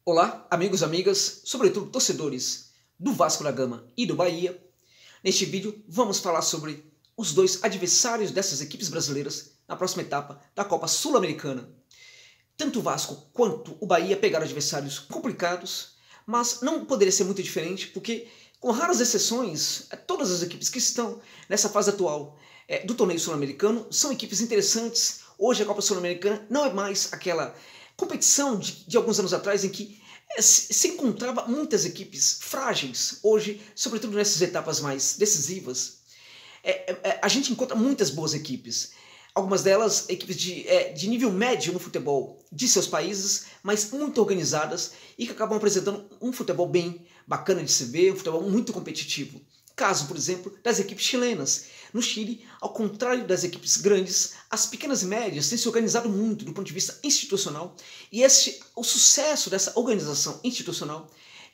Olá, amigos e amigas, sobretudo torcedores do Vasco da Gama e do Bahia. Neste vídeo vamos falar sobre os dois adversários dessas equipes brasileiras na próxima etapa da Copa Sul-Americana. Tanto o Vasco quanto o Bahia pegaram adversários complicados, mas não poderia ser muito diferente porque, com raras exceções, todas as equipes que estão nessa fase atual do torneio sul-americano são equipes interessantes. Hoje a Copa Sul-Americana não é mais aquela competição de alguns anos atrás em que se encontrava muitas equipes frágeis. Hoje, sobretudo nessas etapas mais decisivas, a gente encontra muitas boas equipes. Algumas delas equipes de nível médio no futebol de seus países, mas muito organizadas e que acabam apresentando um futebol bem bacana de se ver, um futebol muito competitivo. Caso, por exemplo, das equipes chilenas. No Chile, ao contrário das equipes grandes, as pequenas e médias têm se organizado muito do ponto de vista institucional e o sucesso dessa organização institucional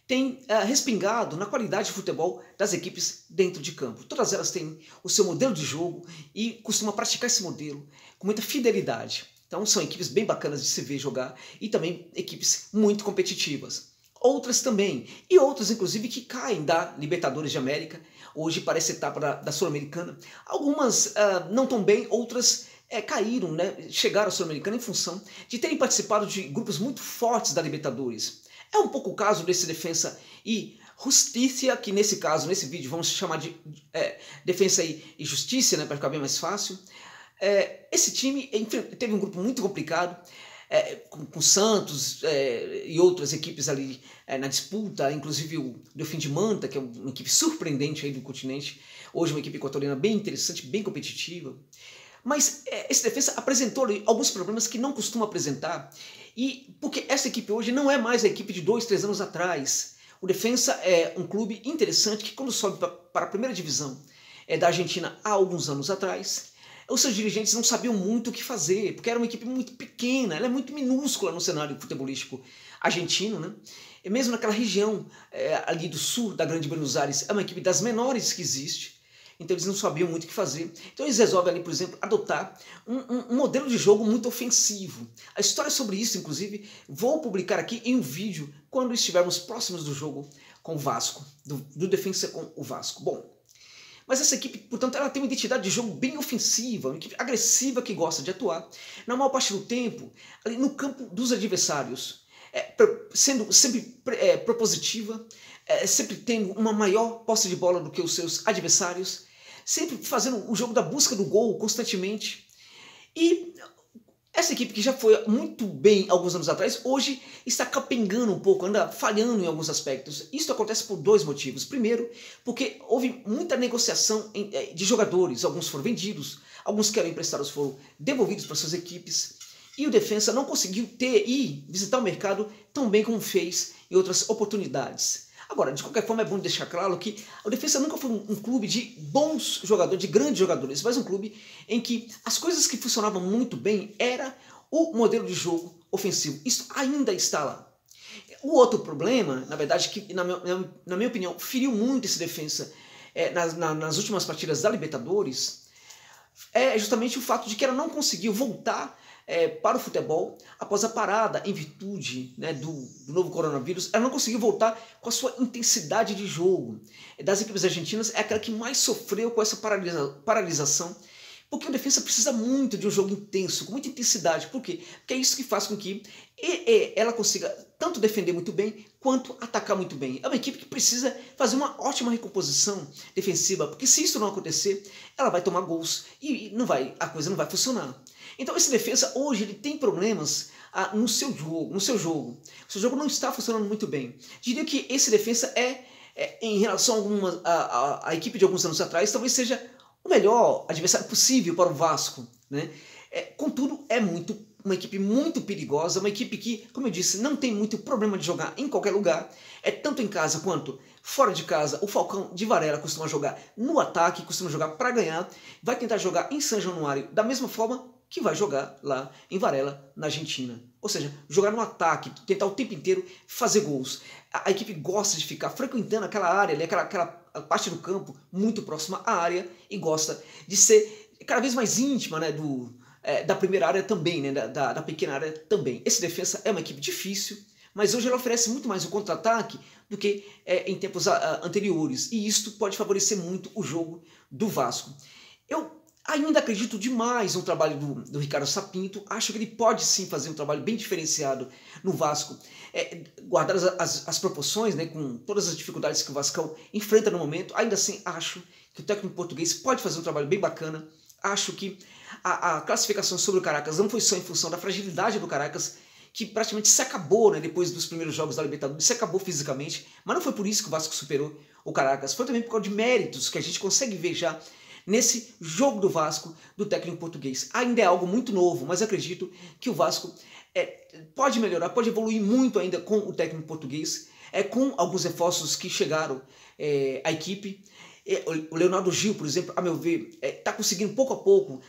tem respingado na qualidade de futebol das equipes dentro de campo. Todas elas têm o seu modelo de jogo e costumam praticar esse modelo com muita fidelidade. Então são equipes bem bacanas de se ver jogar e também equipes muito competitivas. Outras também, e outras inclusive que caem da Libertadores de América, hoje para essa etapa da Sul-Americana. Algumas não tão bem, outras caíram, chegaram à Sul-Americana em função de terem participado de grupos muito fortes da Libertadores. É um pouco o caso desse Defensa e Justiça, que nesse caso, nesse vídeo, vamos chamar de Defensa e Justiça, para ficar bem mais fácil. Esse time teve um grupo muito complicado, com Santos e outras equipes ali na disputa, inclusive o Delfim de Manta, que é uma equipe surpreendente aí do continente, hoje uma equipe equatoriana bem interessante, bem competitiva. Mas esse Defensa apresentou alguns problemas que não costuma apresentar, e porque essa equipe hoje não é mais a equipe de 2, 3 anos atrás. O Defensa é um clube interessante que, quando sobe para a primeira divisão da Argentina há alguns anos atrás, os seus dirigentes não sabiam muito o que fazer, porque era uma equipe muito pequena, ela é muito minúscula no cenário futebolístico argentino, E mesmo naquela região ali do sul da Grande Buenos Aires, é uma equipe das menores que existe, então eles não sabiam muito o que fazer. Então eles resolvem ali, por exemplo, adotar um modelo de jogo muito ofensivo. A história sobre isso, inclusive, vou publicar aqui em um vídeo quando estivermos próximos do jogo com o Vasco, do Defensa com o Vasco. Bom, mas essa equipe, portanto, ela tem uma identidade de jogo bem ofensiva, uma equipe agressiva que gosta de atuar, na maior parte do tempo, ali no campo dos adversários, sendo sempre propositiva, sempre tendo uma maior posse de bola do que os seus adversários, sempre fazendo o jogo da busca do gol constantemente. E essa equipe que já foi muito bem alguns anos atrás, hoje está capengando um pouco, anda falhando em alguns aspectos. Isso acontece por dois motivos. Primeiro, porque houve muita negociação de jogadores, alguns foram vendidos, alguns que eram emprestados foram devolvidos para suas equipes, e o Defensa não conseguiu visitar o mercado tão bem como fez em outras oportunidades. Agora, de qualquer forma, é bom deixar claro que o Defensa nunca foi um clube de bons jogadores, de grandes jogadores, mas um clube em que as coisas que funcionavam muito bem era o modelo de jogo ofensivo. Isso ainda está lá. O outro problema, na verdade, que na minha opinião, feriu muito esse Defensa nas últimas partidas da Libertadores, é justamente o fato de que ela não conseguiu voltar para o futebol após a parada em virtude do novo coronavírus. Ela não conseguiu voltar com a sua intensidade de jogo. Das equipes argentinas é aquela que mais sofreu com essa paralisação, porque o Defensa precisa muito de um jogo intenso, com muita intensidade. Por quê? Porque é isso que faz com que ela consiga tanto defender muito bem, quanto atacar muito bem. É uma equipe que precisa fazer uma ótima recomposição defensiva, porque se isso não acontecer, ela vai tomar gols e a coisa não vai funcionar. Então esse Defensa hoje ele tem problemas no seu jogo. O seu jogo não está funcionando muito bem. Diria que esse Defensa em relação à equipe de alguns anos atrás, talvez seja o melhor adversário possível para o Vasco. Contudo, é uma equipe muito perigosa, uma equipe que, como eu disse, não tem muito problema de jogar em qualquer lugar, tanto em casa quanto fora de casa. O Falcão de Varela costuma jogar no ataque, costuma jogar para ganhar, vai tentar jogar em São Januário da mesma forma que vai jogar lá em Varela, na Argentina. Ou seja, jogar no ataque, tentar o tempo inteiro fazer gols. A equipe gosta de ficar frequentando aquela área, aquela parte do campo muito próxima à área, e gosta de ser cada vez mais íntima da primeira área também, da pequena área também. Esse Defensa é uma equipe difícil, mas hoje ela oferece muito mais o contra-ataque do que em tempos anteriores, e isto pode favorecer muito o jogo do Vasco. Eu ainda acredito demais no trabalho do Ricardo Sapinto, acho que ele pode sim fazer um trabalho bem diferenciado no Vasco, guardar as proporções, né, com todas as dificuldades que o Vascão enfrenta no momento. Ainda assim acho que o técnico português pode fazer um trabalho bem bacana. Acho que a classificação sobre o Caracas não foi só em função da fragilidade do Caracas, que praticamente se acabou, né, depois dos primeiros jogos da Libertadores, se acabou fisicamente, mas não foi por isso que o Vasco superou o Caracas, foi também por causa de méritos que a gente consegue ver já nesse jogo do Vasco, do técnico português. Ainda é algo muito novo, mas acredito que o Vasco pode melhorar, pode evoluir muito ainda com o técnico português, com alguns reforços que chegaram à equipe. O Leonardo Gil, por exemplo, a meu ver, está conseguindo pouco a pouco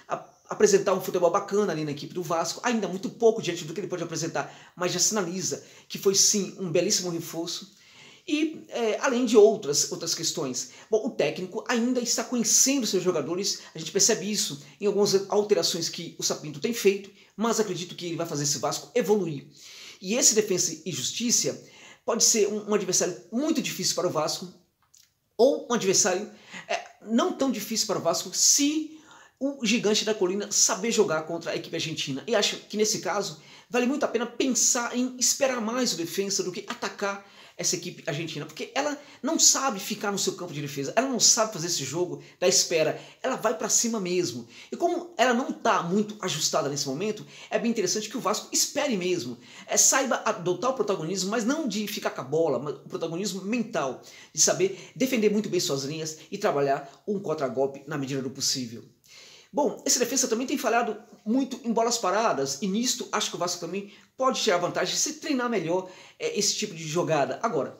apresentar um futebol bacana ali na equipe do Vasco, ainda muito pouco diante do que ele pode apresentar, mas já sinaliza que foi sim um belíssimo reforço. E além de outras questões. Bom, o técnico ainda está conhecendo seus jogadores, a gente percebe isso em algumas alterações que o Sapinto tem feito, mas acredito que ele vai fazer esse Vasco evoluir. E esse Defensa e Justiça pode ser um adversário muito difícil para o Vasco, ou um adversário não tão difícil para o Vasco se o Gigante da Colina saber jogar contra a equipe argentina. E acho que nesse caso vale muito a pena pensar em esperar mais o Defensa do que atacar essa equipe argentina, porque ela não sabe ficar no seu campo de defesa, ela não sabe fazer esse jogo da espera, ela vai para cima mesmo. E como ela não está muito ajustada nesse momento, é bem interessante que o Vasco espere mesmo, saiba adotar o protagonismo, mas não de ficar com a bola, mas o protagonismo mental, de saber defender muito bem suas linhas e trabalhar um contra-golpe na medida do possível. Bom, esse Defensa também tem falhado muito em bolas paradas, e nisto acho que o Vasco também pode tirar vantagem se treinar melhor esse tipo de jogada. Agora,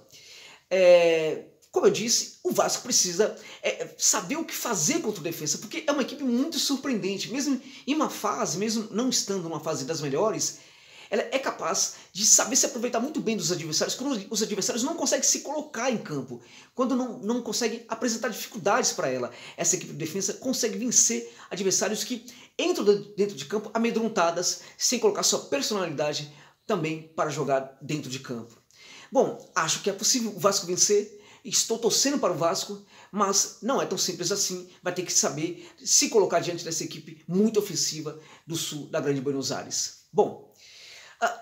como eu disse, o Vasco precisa saber o que fazer contra o Defensa, porque é uma equipe muito surpreendente, mesmo em uma fase, mesmo não estando numa fase das melhores, ela é capaz de saber se aproveitar muito bem dos adversários, quando os adversários não conseguem se colocar em campo, quando não conseguem apresentar dificuldades para ela. Essa equipe de defesa consegue vencer adversários que entram dentro de campo amedrontadas, sem colocar sua personalidade também para jogar dentro de campo. Bom, acho que é possível o Vasco vencer, estou torcendo para o Vasco, mas não é tão simples assim, vai ter que saber se colocar diante dessa equipe muito ofensiva do sul da Grande Buenos Aires. Bom,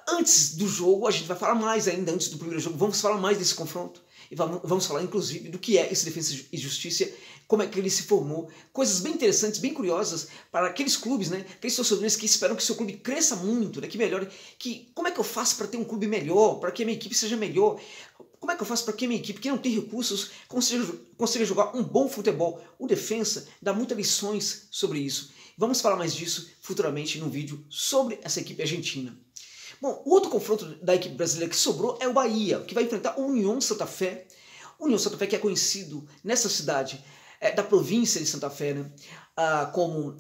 antes do jogo, a gente vai falar mais ainda, antes do primeiro jogo, vamos falar mais desse confronto, e vamos falar inclusive do que é esse Defensa e Justiça, como é que ele se formou, coisas bem interessantes, bem curiosas para aqueles clubes, né, aqueles torcedores que esperam que seu clube cresça muito, né, que melhore, como é que eu faço para ter um clube melhor, para que a minha equipe seja melhor, como é que eu faço para que a minha equipe, que não tem recursos, consiga jogar um bom futebol? O Defensa dá muitas lições sobre isso. Vamos falar mais disso futuramente num vídeo sobre essa equipe argentina. Bom, o outro confronto da equipe brasileira que sobrou é o Bahia, que vai enfrentar o União Santa Fé. O União Santa Fé, que é conhecido nessa cidade da província de Santa Fé, né, como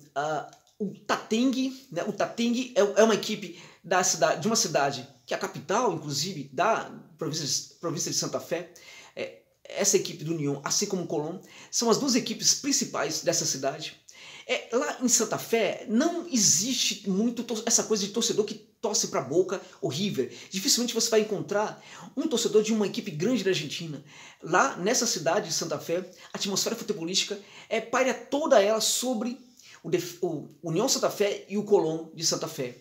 o Tatengue. Né? O Tatengue é uma equipe de uma cidade que é a capital, inclusive, da província de Santa Fé. Essa equipe do União, assim como o Colón, são as duas equipes principais dessa cidade. Lá em Santa Fé não existe muito essa coisa de torcedor que torce para Boca ou River. Dificilmente você vai encontrar um torcedor de uma equipe grande da Argentina. Lá nessa cidade de Santa Fé, a atmosfera futebolística paira toda ela sobre o União Santa Fé e o Colón de Santa Fé.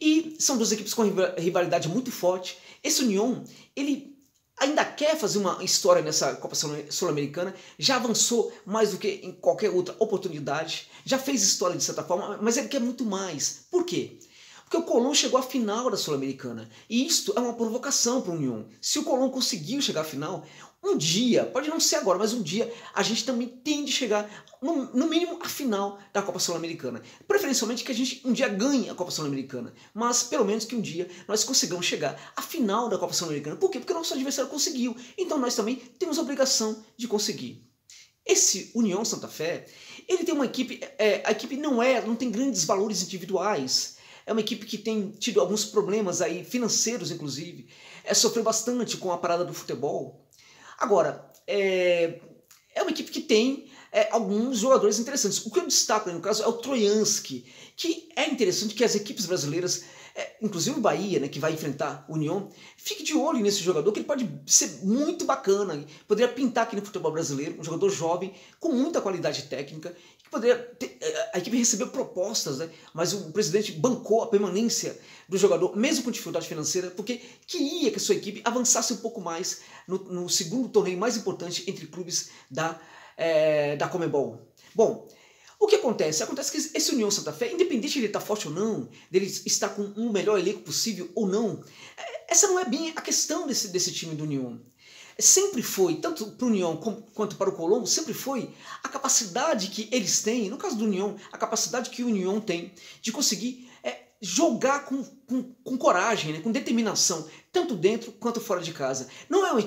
E são duas equipes com rivalidade muito forte. Esse União, ele ainda quer fazer uma história nessa Copa Sul-Americana, já avançou mais do que em qualquer outra oportunidade, já fez história de certa forma, mas ele quer muito mais. Por quê? Porque o Colón chegou à final da Sul-Americana, e isto é uma provocação para o União. Se o Colón conseguiu chegar à final, um dia, pode não ser agora, mas um dia a gente também tem de chegar, no mínimo, à final da Copa Sul-Americana. Preferencialmente que a gente um dia ganhe a Copa Sul-Americana, mas pelo menos que um dia nós consigamos chegar à final da Copa Sul-Americana. Por quê? Porque o nosso adversário conseguiu, então nós também temos a obrigação de conseguir. Esse União Santa Fé, ele tem uma equipe, a equipe não tem grandes valores individuais, é uma equipe que tem tido alguns problemas aí, financeiros inclusive, sofreu bastante com a parada do futebol. Agora, é uma equipe que tem alguns jogadores interessantes. O que eu destaco, no caso, é o Troianski, que é interessante que as equipes brasileiras, inclusive o Bahia, né, que vai enfrentar o União, fique de olho nesse jogador, que ele pode ser muito bacana, poderia pintar aqui no futebol brasileiro, um jogador jovem, com muita qualidade técnica, que poderia ter, a equipe recebeu propostas, né, mas o presidente bancou a permanência do jogador, mesmo com dificuldade financeira, porque queria que a sua equipe avançasse um pouco mais no segundo torneio mais importante entre clubes da Conmebol. Bom, o que acontece? Acontece que esse União Santa Fé, independente de ele estar forte ou não, dele estar com o melhor elenco possível ou não, essa não é bem a questão desse time do União. Sempre foi, tanto para o União quanto para o Colombo, sempre foi a capacidade que eles têm, no caso do União, a capacidade que o União tem de conseguir jogar com coragem, né, com determinação, tanto dentro quanto fora de casa. Não é uma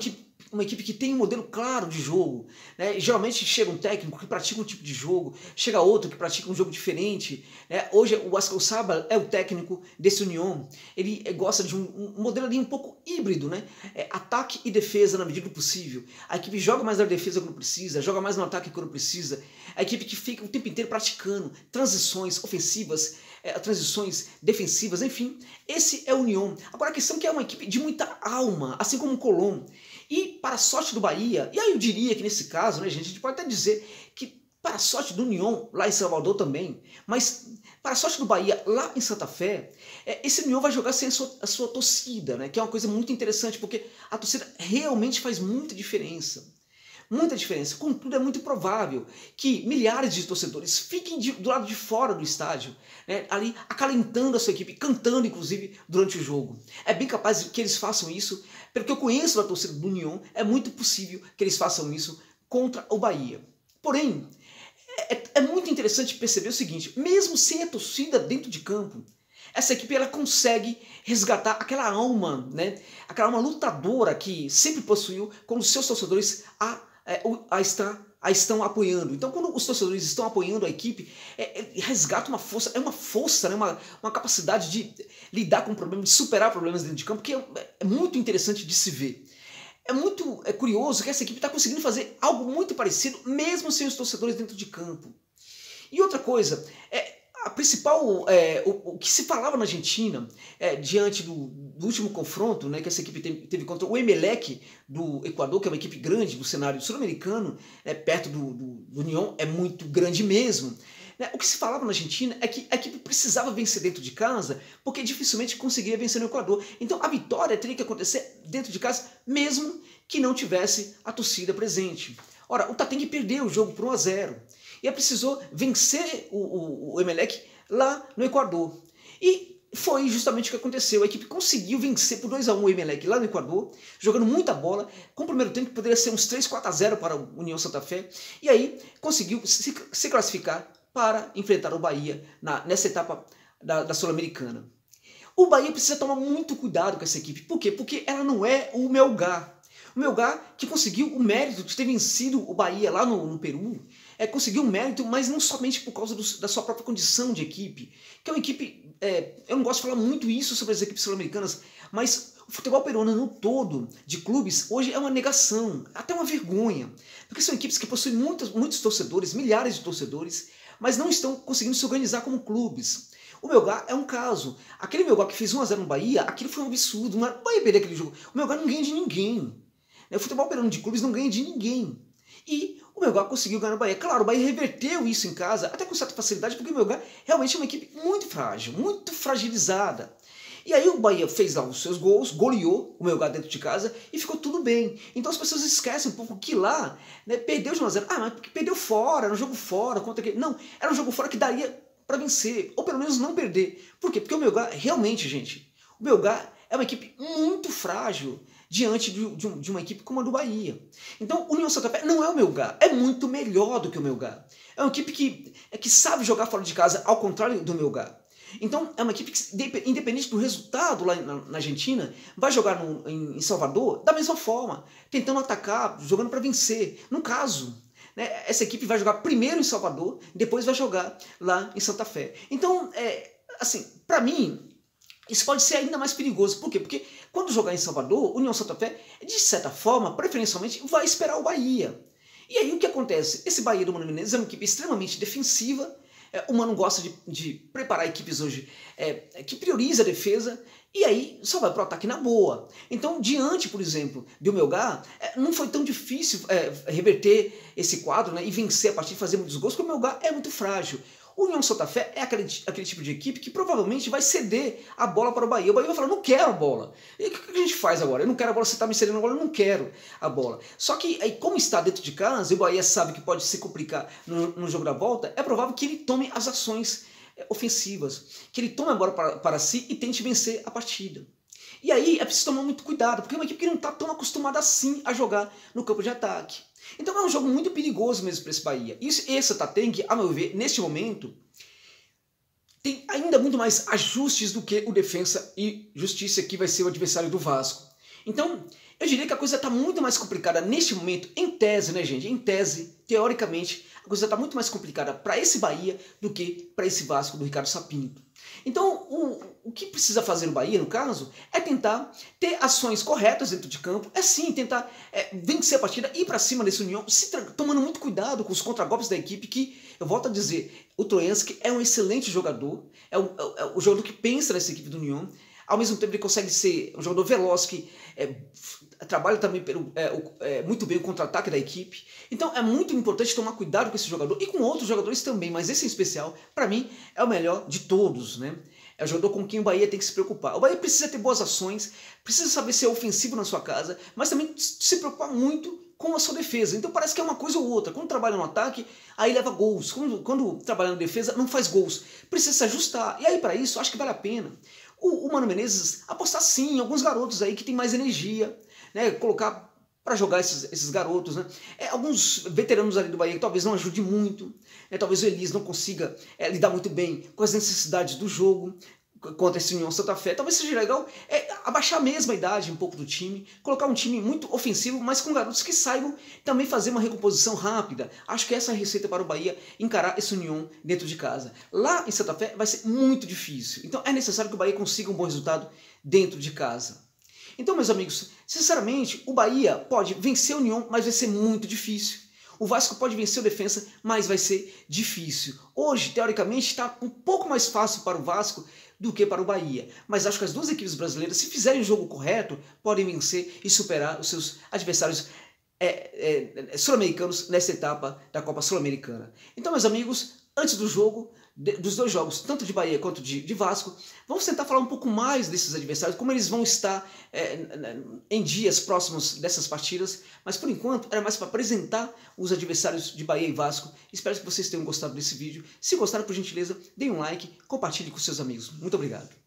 equipe que tem um modelo claro de jogo, né? Geralmente chega um técnico que pratica um tipo de jogo, chega outro que pratica um jogo diferente, né? Hoje o Ascal Saba é o técnico desse União, ele gosta de um modelo ali um pouco híbrido, né? Ataque e defesa na medida do possível. A equipe joga mais na defesa quando precisa, joga mais no ataque quando precisa. A equipe que fica o tempo inteiro praticando transições ofensivas, transições defensivas, enfim, esse é o União. Agora a questão é que é uma equipe de muita alma, assim como o Colombo. E para a sorte do Bahia, e aí eu diria que nesse caso, né, gente, a gente pode até dizer que para a sorte do União, lá em Salvador também, mas para a sorte do Bahia, lá em Santa Fé, esse União vai jogar sem a sua torcida, né, que é uma coisa muito interessante, porque a torcida realmente faz muita diferença. Muita diferença. Contudo, é muito provável que milhares de torcedores fiquem do lado de fora do estádio, né, ali acalentando a sua equipe, cantando inclusive durante o jogo. É bem capaz que eles façam isso, pelo que eu conheço da torcida do União, é muito possível que eles façam isso contra o Bahia. Porém, é muito interessante perceber o seguinte, mesmo sem a torcida dentro de campo, essa equipe ela consegue resgatar aquela alma, né, aquela alma lutadora que sempre possuiu quando os seus torcedores a estão apoiando. Então, quando os torcedores estão apoiando a equipe, resgata uma força, uma força, né, uma capacidade de lidar com problemas, de superar problemas dentro de campo, que é muito interessante de se ver. É muito curioso que essa equipe está conseguindo fazer algo muito parecido, mesmo sem os torcedores dentro de campo. E outra coisa, a principal, o que se falava na Argentina, diante do último confronto, né, que essa equipe teve contra o Emelec do Equador, que é uma equipe grande do cenário sul-americano, perto do União, é muito grande mesmo. Né, o que se falava na Argentina é que a equipe precisava vencer dentro de casa, porque dificilmente conseguiria vencer no Equador. Então a vitória teria que acontecer dentro de casa, mesmo que não tivesse a torcida presente. Ora, o Tatengue perdeu o jogo por 1-0. E precisou vencer o Emelec lá no Equador. E foi justamente o que aconteceu. A equipe conseguiu vencer por 2-1 o Emelec lá no Equador, jogando muita bola, com o primeiro tempo que poderia ser uns 3-4-0 para o União Santa Fé, e aí conseguiu se classificar para enfrentar o Bahia nessa etapa da Sul-Americana. O Bahia precisa tomar muito cuidado com essa equipe. Por quê? Porque ela não é o Melgar. O Melgar, que conseguiu o mérito de ter vencido o Bahia lá no Peru, conseguiu o mérito, mas não somente por causa da sua própria condição de equipe, que é uma equipe, eu não gosto de falar muito isso sobre as equipes sul-americanas, mas o futebol peruano no todo, de clubes, hoje é uma negação, até uma vergonha, porque são equipes que possuem muitos torcedores, milhares de torcedores, mas não estão conseguindo se organizar como clubes. O Melgar é um caso. Aquele Melgar que fez 1-0 no Bahia, aquilo foi um absurdo, não era o Bahia perder aquele jogo. O Melgar não ganha de ninguém. O futebol peruano de clubes não ganha de ninguém. E o Melgar conseguiu ganhar no Bahia. Claro, o Bahia reverteu isso em casa, até com certa facilidade, porque o Melgar realmente é uma equipe muito frágil, muito fragilizada. E aí o Bahia fez lá os seus gols, goleou o Melgar dentro de casa e ficou tudo bem. Então as pessoas esquecem um pouco que lá, né, perdeu de 1-0. Ah, mas porque perdeu fora, era um jogo fora, contra aquele... Não, era um jogo fora que daria para vencer, ou pelo menos não perder. Por quê? Porque o Melgar, realmente, gente, o Melgar é uma equipe muito frágil diante de uma equipe como a do Bahia. Então, o União Santa Fé não é o Melgar, é muito melhor do que o Melgar. É uma equipe que sabe jogar fora de casa, ao contrário do Melgar. Então, é uma equipe que, independente do resultado lá na Argentina, vai jogar em Salvador da mesma forma, tentando atacar, jogando para vencer. No caso, né, essa equipe vai jogar primeiro em Salvador, depois vai jogar lá em Santa Fé. Então, assim, para mim, isso pode ser ainda mais perigoso. Por quê? Porque quando jogar em Salvador, o União Santa Fé, de certa forma, preferencialmente, vai esperar o Bahia. E aí o que acontece? Esse Bahia do Mano Menezes é uma equipe extremamente defensiva. O Mano gosta de preparar equipes hoje que prioriza a defesa, e aí só vai para o ataque na boa. Então, diante, por exemplo, do Melgar, não foi tão difícil reverter esse quadro, né, e vencer a partida e fazer muitos gols, porque o Melgar é muito frágil. O União Santa Fé é aquele tipo de equipe que provavelmente vai ceder a bola para o Bahia. O Bahia vai falar, não quero a bola. E o que a gente faz agora? Eu não quero a bola, você está me cedendo a bola, eu não quero a bola. Só que, aí, como está dentro de casa, e o Bahia sabe que pode se complicar no jogo da volta, é provável que ele tome as ações ofensivas, que ele tome a bola para si e tente vencer a partida. E aí é preciso tomar muito cuidado, porque é uma equipe que não está tão acostumada assim a jogar no campo de ataque. Então é um jogo muito perigoso mesmo para esse Bahia. Esse Tatengue, a meu ver, neste momento, tem ainda muito mais ajustes do que o Defensa e Justiça, que vai ser o adversário do Vasco. Então, eu diria que a coisa está muito mais complicada neste momento, em tese, né, gente? Em tese, teoricamente, a coisa está muito mais complicada para esse Bahia do que para esse Vasco do Ricardo Sapinto. Então, o que precisa fazer o Bahia, no caso, é tentar ter ações corretas dentro de campo, sim tentar vencer a partida, ir para cima desse União, tomando muito cuidado com os contragolpes da equipe, que, eu volto a dizer, o Troianski é um excelente jogador, é o jogador que pensa nessa equipe do União. Ao mesmo tempo ele consegue ser um jogador veloz que trabalha também muito bem o contra-ataque da equipe. Então é muito importante tomar cuidado com esse jogador e com outros jogadores também, mas esse em especial, para mim, é o melhor de todos, né? É o jogador com quem o Bahia tem que se preocupar. O Bahia precisa ter boas ações, precisa saber ser ofensivo na sua casa, mas também se preocupar muito com a sua defesa. Então parece que é uma coisa ou outra. Quando trabalha no ataque, aí leva gols. Quando trabalha na defesa, não faz gols. Precisa se ajustar. E aí para isso, acho que vale a pena o Mano Menezes apostar sim em alguns garotos aí que tem mais energia, né? Colocar para jogar esses garotos, né? Alguns veteranos ali do Bahia que talvez não ajude muito, né? Talvez o Elias não consiga lidar muito bem com as necessidades do jogo contra esse União Santa Fé. Talvez seja legal abaixar mesmo a idade um pouco do time, colocar um time muito ofensivo, mas com garotos que saibam também fazer uma recomposição rápida. Acho que essa é a receita para o Bahia encarar esse União dentro de casa. Lá em Santa Fé vai ser muito difícil, então é necessário que o Bahia consiga um bom resultado dentro de casa. Então, meus amigos, sinceramente, o Bahia pode vencer o União, mas vai ser muito difícil. O Vasco pode vencer o Defensa, mas vai ser difícil. Hoje, teoricamente, está um pouco mais fácil para o Vasco do que para o Bahia. Mas acho que as duas equipes brasileiras, se fizerem o jogo correto, podem vencer e superar os seus adversários sul-americanos nessa etapa da Copa Sul-Americana. Então, meus amigos, antes do jogo, dos dois jogos, tanto de Bahia quanto de Vasco, vamos tentar falar um pouco mais desses adversários, como eles vão estar em dias próximos dessas partidas, mas por enquanto era mais para apresentar os adversários de Bahia e Vasco. Espero que vocês tenham gostado desse vídeo. Se gostaram, por gentileza, deem um like, compartilhe com seus amigos. Muito obrigado.